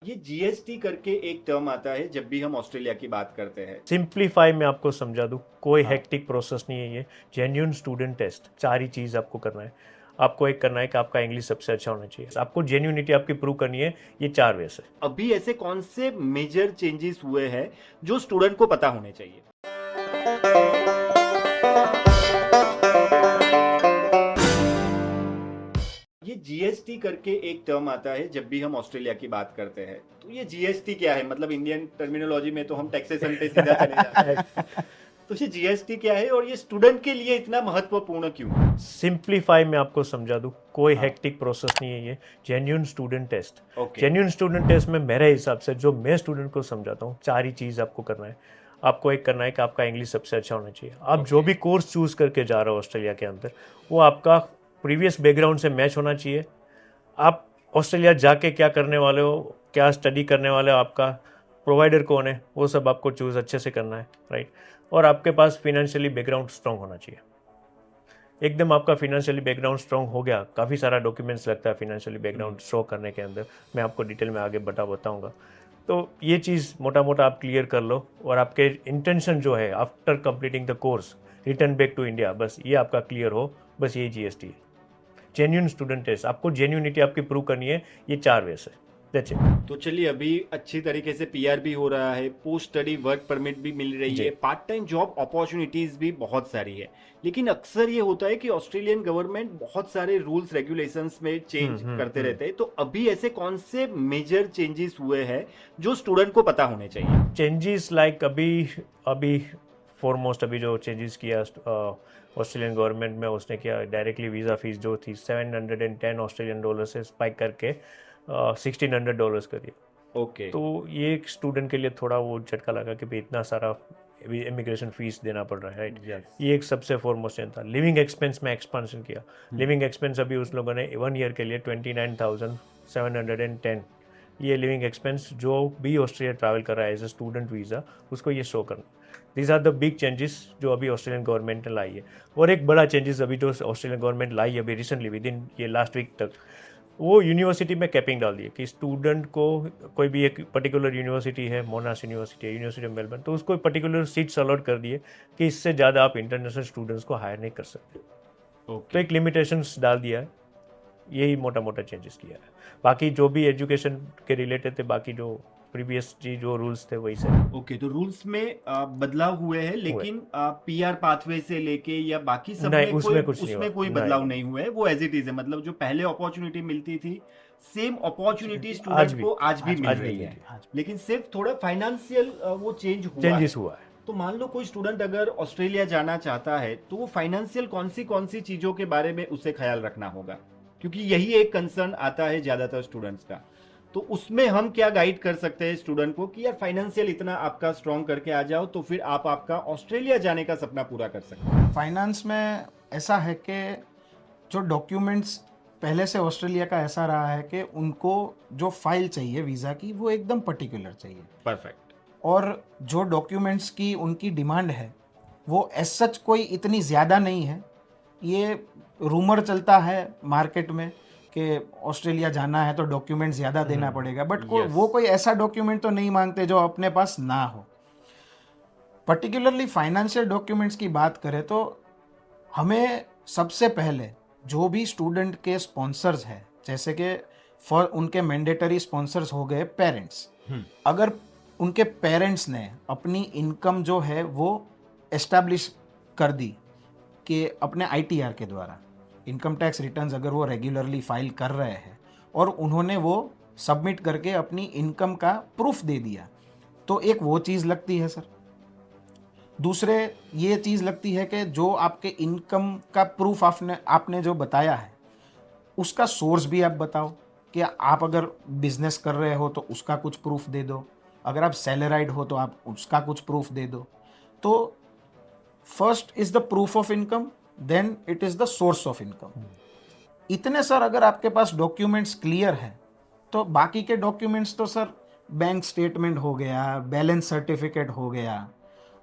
ये जीएसटी करके एक टर्म आता है जब भी हम ऑस्ट्रेलिया की बात करते हैं। सिंप्लीफाई मैं आपको समझा दूँ, कोई हाँ। हेक्टिक प्रोसेस नहीं है ये। जेन्यून स्टूडेंट टेस्ट, 4 ही चीज़ आपको करना है। आपको एक करना है कि आपका इंग्लिश सबसे अच्छा होना चाहिए, आपको जेन्यूनिटी आपकी प्रूव करनी है, ये 4 वे से। अभी ऐसे कौन से मेजर चेंजेस हुए हैं जो स्टूडेंट को पता होने चाहिए? ये जीएसटी करके एक टर्म आता है जब भी हम ऑस्ट्रेलिया की बात करते हैं। तो ये जीएसटी क्या है? मतलब इंडियन टर्मिनोलॉजी में तो हम टैक्सेशन पे सीधा चले जाते हैं। तो ये जीएसटी क्या है और ये स्टूडेंट के लिए इतना महत्वपूर्ण क्यों है? सिंप्लीफाई मैं आपको समझा दूँ, कोई हाँ। हेक्टिक प्रोसेस नहीं है ये। Genuine student test. Okay. Genuine student test में मेरे हिसाब से जो मैं स्टूडेंट को समझाता हूँ, 4 ही चीज़ आपको करना है। आपको एक करना है कि आपका इंग्लिश सबसे अच्छा होना चाहिए। आप जो भी कोर्स चूज़ करके जा रहे हो ऑस्ट्रेलिया के अंदर, वो आपका प्रीवियस बैकग्राउंड से मैच होना चाहिए। आप ऑस्ट्रेलिया जाके क्या करने वाले हो, क्या स्टडी करने वाले हो, आपका प्रोवाइडर कौन है, वो सब आपको चूज़ अच्छे से करना है, राइट। और आपके पास फिनेंशियली बैकग्राउंड स्ट्रांग होना चाहिए। एकदम आपका फिनेंशियली बैकग्राउंड स्ट्रांग हो गया, काफ़ी सारा डॉक्यूमेंट्स लगता है फिनेंशियली बैकग्राउंड शो करने के अंदर, मैं आपको डिटेल में आगे बताऊंगा। तो ये चीज़ मोटा मोटा आप क्लियर कर लो, और आपके इंटेंशन जो है after completing the course, return back to India, बस ये आपका क्लियर हो, बस ये जीएसटी है। जेन्यून स्टूडेंट टेस्ट, आपको जेन्यूनिटी आपकी प्रूव करनी है, ये 4 वे से। That's it. तो चलिए, अभी अच्छी तरीके से पीआर भी हो रहा है, पोस्ट स्टडी वर्क परमिट भी मिल रही जी। है, पार्ट टाइम जॉब अपॉर्चुनिटीज भी बहुत सारी है। लेकिन अक्सर ये होता है कि ऑस्ट्रेलियन गवर्नमेंट बहुत सारे रूल्स रेगुलेशंस में चेंज करते रहते हैं। तो अभी ऐसे कौन से मेजर चेंजेस हुए हैं जो स्टूडेंट को पता होने चाहिए? चेंजेस लाइक अभी अभी फॉरमोस्ट अभी जो चेंजेस किया ऑस्ट्रेलियन गवर्नमेंट में, उसने किया डायरेक्टली वीज़ा फीस जो थी $710 ऑस्ट्रेलियन डॉलर से स्पाइक करके $1600 कर दिया। ओके। तो ये एक स्टूडेंट के लिए थोड़ा वो झटका लगा कि भाई इतना सारा इमिग्रेशन फीस देना पड़ रहा है, राइट। यस। ये एक सबसे फॉरमोस्ट चेंज था। लिविंग एक्सपेंस में एक्सपांशन किया। लिविंग एक्सपेंस अभी उस लोगों ने 1 ईयर के लिए 29,710, ये लिविंग एक्सपेंस जो भी ऑस्ट्रेलिया ट्रैवल कर रहा है एज ए स्टूडेंट वीज़ा, उसको ये शो करना। These are the big changes जो अभी ऑस्ट्रेलियन गवर्नमेंट ने लाई है। और एक बड़ा चेंजेस अभी जो ऑस्ट्रेलियन गवर्नमेंट लाई है अभी रिसेंटली, विद इन ये लास्ट वीक तक, वो यूनिवर्सिटी में कैपिंग डाल दी है कि स्टूडेंट को कोई भी एक पर्टिकुलर यूनिवर्सिटी है, मोनाश यूनिवर्सिटी है, यूनिवर्सिटी ऑफ मेलबर्न, तो उसको पर्टिकुलर सीट्स अलॉट कर दिए कि इससे ज़्यादा आप इंटरनेशनल स्टूडेंट्स को हायर नहीं कर सकते। तो एक लिमिटेशंस डाल दिया है। यही मोटा मोटा चेंजेस किया है। बाकी जो भी एजुकेशन के रिलेटेड थे, बाकी जो प्रीवियस जी जो रूल्स थे वही से। ओके, तो रूल्स में बदलाव हुए हैं, लेकिन पीआर पाथवे से लेके या बाकी सब नहीं, में उसमें कुछ नहीं उसमें हुआ। कोई बदलाव नहीं हुआ है। वो एज इट इज है, मतलब जो पहले अपॉर्चुनिटी मिलती थी, सेम अपॉर्चुनिटी आज स्टूडेंट भी को आज भी मिल आज भी रही है। मिलती है। लेकिन सिर्फ थोड़ा फाइनेंशियल वो चेंज हुआ है। चेंजेस हुआ है। तो मान लो कोई स्टूडेंट अगर ऑस्ट्रेलिया जाना चाहता है, तो वो फाइनेंशियल कौन सी चीजों के बारे में उसे ख्याल रखना होगा? क्योंकि यही एक कंसर्न आता है ज्यादातर स्टूडेंट्स का। तो उसमें हम क्या गाइड कर सकते हैं स्टूडेंट को कि यार फाइनेंशियल इतना आपका स्ट्रॉन्ग करके आ जाओ, तो फिर आप आपका ऑस्ट्रेलिया जाने का सपना पूरा कर सकते हैं। फाइनेंस में ऐसा है कि जो डॉक्यूमेंट्स पहले से ऑस्ट्रेलिया का ऐसा रहा है कि उनको जो फाइल चाहिए वीज़ा की वो एकदम पर्टिकुलर चाहिए, परफेक्ट। और जो डॉक्यूमेंट्स की उनकी डिमांड है वो एज सच कोई इतनी ज़्यादा नहीं है। ये रूमर चलता है मार्केट में कि ऑस्ट्रेलिया जाना है तो डॉक्यूमेंट ज़्यादा देना पड़ेगा, बट Yes. वो कोई ऐसा डॉक्यूमेंट तो नहीं मांगते जो अपने पास ना हो। पर्टिकुलरली फाइनेंशियल डॉक्यूमेंट्स की बात करें तो हमें सबसे पहले जो भी स्टूडेंट के स्पॉन्सर्स हैं, जैसे कि फॉर उनके मैंडेटरी स्पॉन्सर्स हो गए पेरेंट्स, अगर उनके पेरेंट्स ने अपनी इनकम जो है वो एस्टैब्लिश कर दी कि अपने आईटीआर के द्वारा इनकम टैक्स रिटर्न्स अगर वो रेगुलरली फाइल कर रहे हैं और उन्होंने वो सबमिट करके अपनी इनकम का प्रूफ दे दिया, तो एक वो चीज़ लगती है सर। दूसरे ये चीज़ लगती है कि जो आपके इनकम का प्रूफ आपने जो बताया है उसका सोर्स भी आप बताओ, कि आप अगर बिजनेस कर रहे हो तो उसका कुछ प्रूफ दे दो, अगर आप सैलराइड हो तो आप उसका कुछ प्रूफ दे दो। तो first is the proof of income, then it is the source of income. इतने सर अगर आपके पास डॉक्यूमेंट्स क्लियर हैं तो बाकी के डॉक्यूमेंट्स तो सर बैंक स्टेटमेंट हो गया, बैलेंस सर्टिफिकेट हो गया,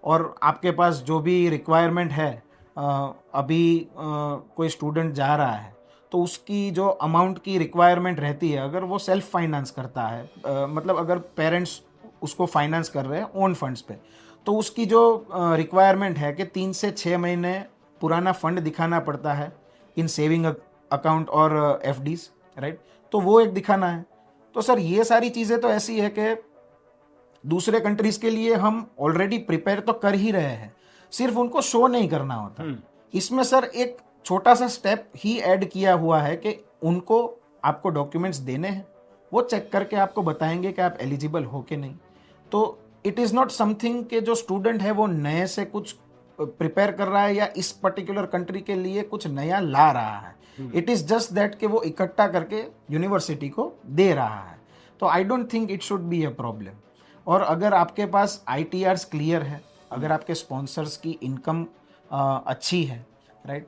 और आपके पास जो भी रिक्वायरमेंट है, अभी कोई स्टूडेंट जा रहा है तो उसकी जो अमाउंट की रिक्वायरमेंट रहती है, अगर वो सेल्फ फाइनेंस करता है, मतलब अगर पेरेंट्स उसको फाइनेंस कर रहे हैं ओन फंड्स पे, तो उसकी जो रिक्वायरमेंट है कि 3 से 6 महीने पुराना फंड दिखाना पड़ता है इन सेविंग अकाउंट और एफडीज, राइट। तो वो एक दिखाना है। तो सर ये सारी चीज़ें तो ऐसी है कि दूसरे कंट्रीज के लिए हम ऑलरेडी प्रिपेयर तो कर ही रहे हैं, सिर्फ उनको शो नहीं करना होता। इसमें सर एक छोटा सा स्टेप ही ऐड किया हुआ है कि उनको आपको डॉक्यूमेंट्स देने हैं, वो चेक करके आपको बताएंगे कि आप एलिजिबल हो कि नहीं। तो इट इज़ नॉट समथिंग कि जो स्टूडेंट है वो नए से कुछ प्रिपेयर कर रहा है या इस पर्टिकुलर कंट्री के लिए कुछ नया ला रहा है। इट इज़ जस्ट दैट कि वो इकट्ठा करके यूनिवर्सिटी को दे रहा है। तो I don't think it should be a problem. और अगर आपके पास ITRs क्लियर है, अगर आपके स्पॉन्सर्स की इनकम अच्छी है, राइट,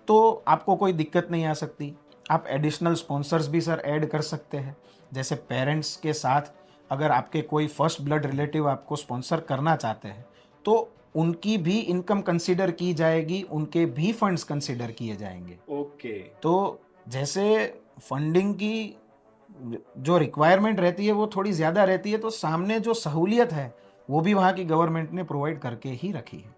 तो आपको कोई दिक्कत नहीं आ सकती। आप एडिशनल स्पॉन्सर्स भी सर ऐड कर सकते हैं। जैसे पेरेंट्स के साथ अगर आपके कोई फर्स्ट ब्लड रिलेटिव आपको स्पॉन्सर करना चाहते हैं, तो उनकी भी इनकम कंसीडर की जाएगी, उनके भी फंड्स कंसीडर किए जाएंगे। ओके। तो जैसे फंडिंग की जो रिक्वायरमेंट रहती है वो थोड़ी ज़्यादा रहती है, तो सामने जो सहूलियत है वो भी वहाँ की गवर्नमेंट ने प्रोवाइड करके ही रखी है।